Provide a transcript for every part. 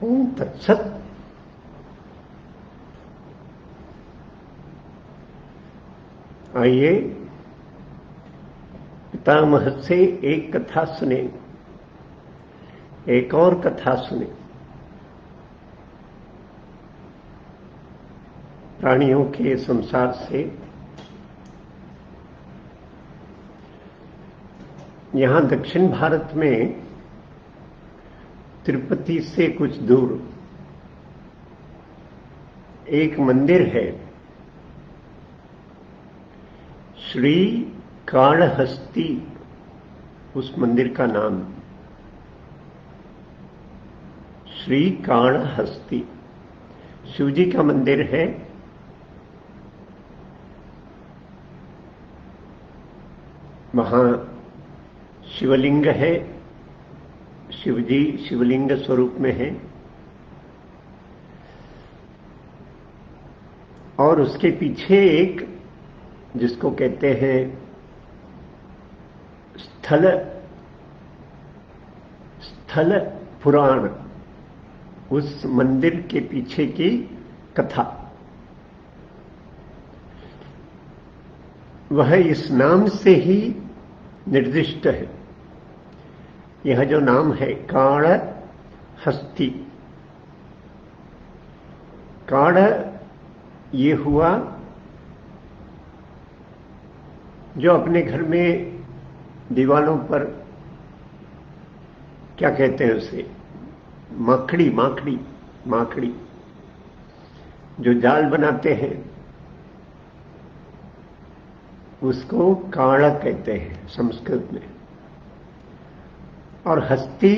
ओम तत्सत। आइए पितामह से एक कथा सुने, एक और कथा सुने। प्राणियों के संसार से। यहां दक्षिण भारत में तिरुपति से कुछ दूर एक मंदिर है, श्री काणहस्ती उस मंदिर का नाम। श्री काणहस्ती शिव जी का मंदिर है। वहां शिवलिंग है, शिवजी शिवलिंग स्वरूप में है। और उसके पीछे एक, जिसको कहते हैं स्थल पुराण, उस मंदिर के पीछे की कथा, वह इस नाम से ही निर्दिष्ट है। यह जो नाम है काणहस्ती, काण ये हुआ जो अपने घर में दीवालों पर क्या कहते हैं उसे, माखड़ी माखड़ी माखड़ी जो जाल बनाते हैं उसको काण कहते हैं संस्कृत में। और हस्ती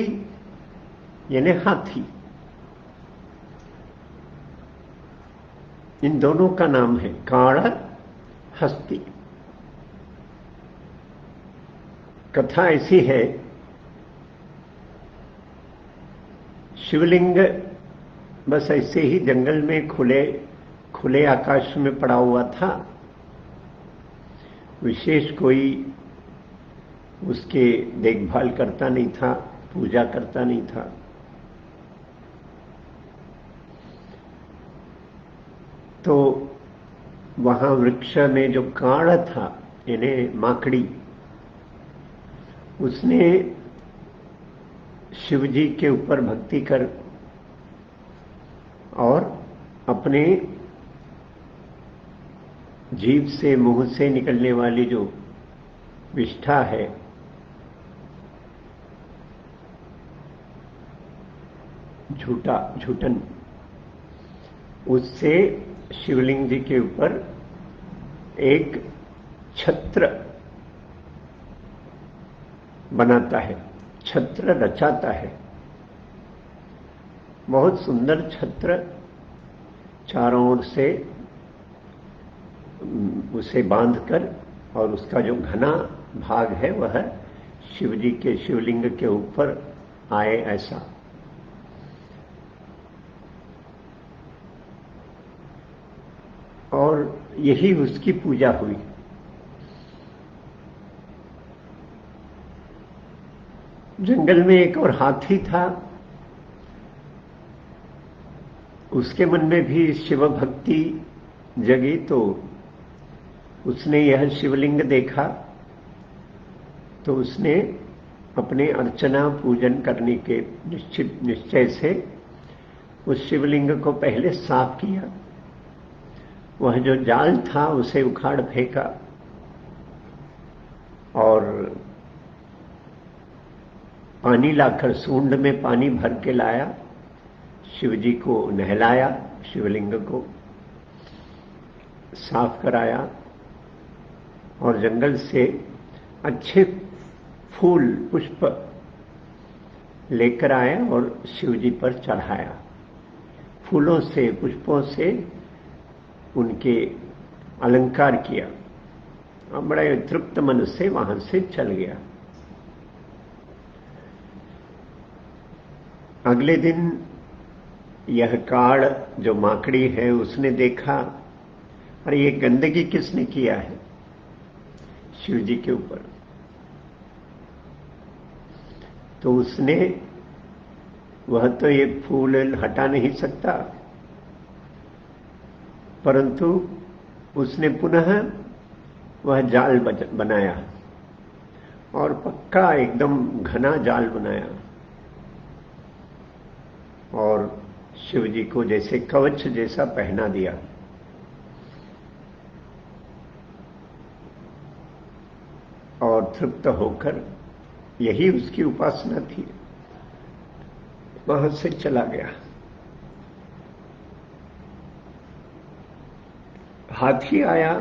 यानी हाथी, इन दोनों का नाम है काणहस्ती। कथा ऐसी है, शिवलिंग बस ऐसे ही जंगल में खुले आकाश में पड़ा हुआ था। विशेष कोई उसके देखभाल करता नहीं था, पूजा करता नहीं था। तो वहां वृक्ष में जो काण था, यानी माकड़ी, उसने शिवजी के ऊपर भक्ति कर और अपने जीभ से, मुंह से निकलने वाली जो विष्ठा है, झूठन, उससे शिवलिंग जी के ऊपर एक छत्र बनाता है, छत्र रचाता है। बहुत सुंदर छत्र, चारों ओर से उसे बांधकर, और उसका जो घना भाग है वह शिवजी के शिवलिंग के ऊपर आए, ऐसा। और यही उसकी पूजा हुई। जंगल में एक और हाथी था, उसके मन में भी शिव भक्ति जगी, तो उसने यह शिवलिंग देखा, तो उसने अपने अर्चना पूजन करने के निश्चय से उस शिवलिंग को पहले साफ किया। वह जो जाल था उसे उखाड़ फेंका और पानी लाकर, सूंड में पानी भर के लाया, शिवजी को नहलाया, शिवलिंग को साफ कराया, और जंगल से अच्छे फूल पुष्प लेकर आया और शिवजी पर चढ़ाया। फूलों से, पुष्पों से उनके अलंकार किया, और बड़े तृप्त मन से वहां से चल गया। अगले दिन यह काड़, जो माकड़ी है, उसने देखा, अरे ये गंदगी किसने किया है शिवजी के ऊपर। तो उसने वह तो ये फूल हटा नहीं सकता, परंतु उसने पुनः वह जाल बनाया और पक्का एकदम घना जाल बनाया और शिव जी को जैसे कवच जैसा पहना दिया। और तृप्त होकर, यही उसकी उपासना थी, वहां से चला गया। हाथी आया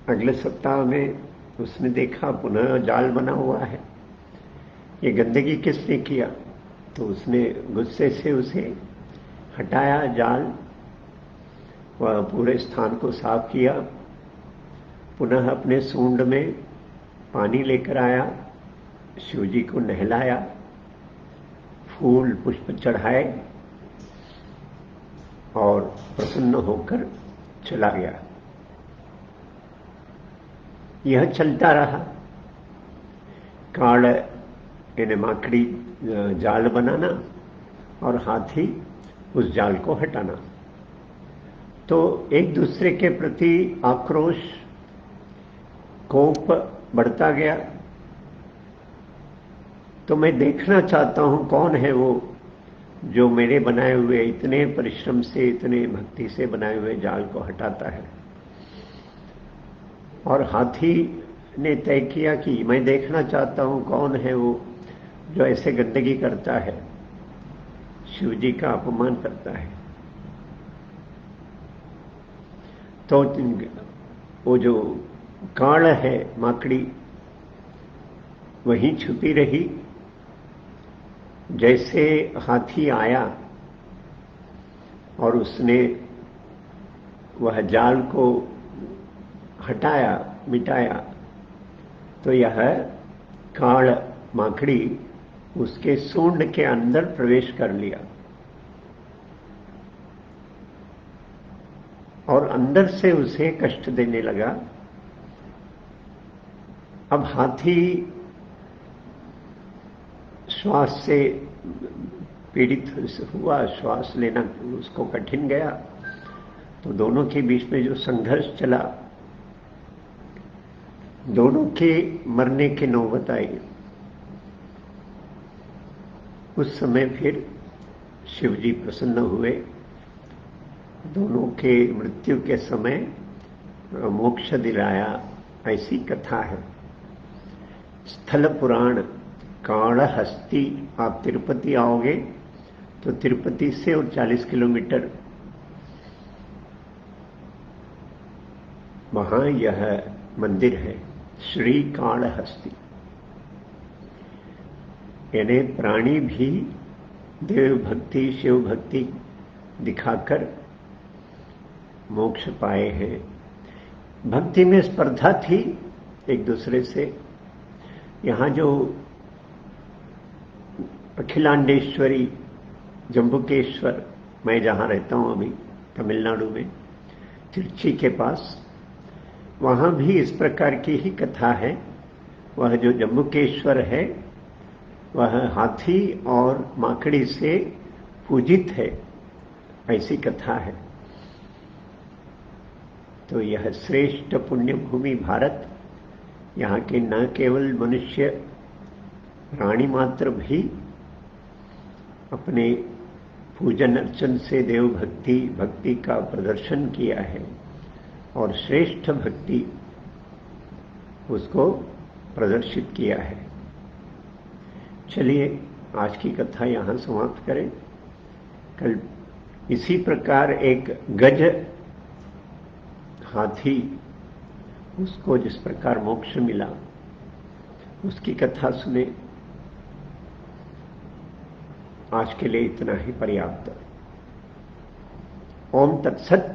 अगले सप्ताह में, उसने देखा पुनः जाल बना हुआ है, ये गंदगी किसने किया? तो उसने गुस्से से उसे हटाया जाल, वह पूरे स्थान को साफ किया, पुनः अपने सूंड में पानी लेकर आया, शिवजी को नहलाया, फूल पुष्प चढ़ाए और प्रसन्न होकर चला गया। यह चलता रहा, काड़ यानी माकड़ी जाल बनाना और हाथी उस जाल को हटाना। तो एक दूसरे के प्रति आक्रोश, कोप बढ़ता गया। तो मैं देखना चाहता हूं कौन है वो जो मेरे बनाए हुए, इतने परिश्रम से, इतने भक्ति से बनाए हुए जाल को हटाता है। और हाथी ने तय किया कि मैं देखना चाहता हूं कौन है वो जो ऐसे गंदगी करता है, शिव जी का अपमान करता है। तो वो जो काड़ है माकड़ी, वहीं छुपी रही। जैसे हाथी आया और उसने वह जाल को हटाया, मिटाया, तो यह काड़ माकड़ी उसके सूंड के अंदर प्रवेश कर लिया और अंदर से उसे कष्ट देने लगा। अब हाथी श्वास से पीड़ित हुआ, श्वास लेना उसको कठिन गया। तो दोनों के बीच में जो संघर्ष चला, दोनों के मरने की नौबत आई। उस समय फिर शिव जी प्रसन्न हुए, दोनों के मृत्यु के समय मोक्ष दिलाया, ऐसी कथा है। स्थल पुराण काणहस्ती। आप तिरुपति आओगे तो तिरुपति से और 40 किलोमीटर वहां यह मंदिर है, श्री काणहस्ती। यानी प्राणी भी देव भक्ति, शिव भक्ति दिखाकर मोक्ष पाए हैं। भक्ति में स्पर्धा थी एक दूसरे से। यहां जो अखिलांडेश्वरी, जम्बुकेश्वर, मैं जहां रहता हूं अभी तमिलनाडु में, तिरुचि के पास, वहां भी इस प्रकार की ही कथा है। वह जो जम्बुकेश्वर है वह हाथी और माकड़ी से पूजित है, ऐसी कथा है। तो यह श्रेष्ठ पुण्य भूमि भारत, यहाँ के न केवल मनुष्य, प्राणी मात्र भी अपने पूजन अर्चन से देव भक्ति का प्रदर्शन किया है और श्रेष्ठ भक्ति उसको प्रदर्शित किया है। चलिए आज की कथा यहां समाप्त करें। कल इसी प्रकार एक गज हाथी, उसको जिस प्रकार मोक्ष मिला, उसकी कथा सुने। आज के लिए इतना ही पर्याप्त। ओम तत्सत।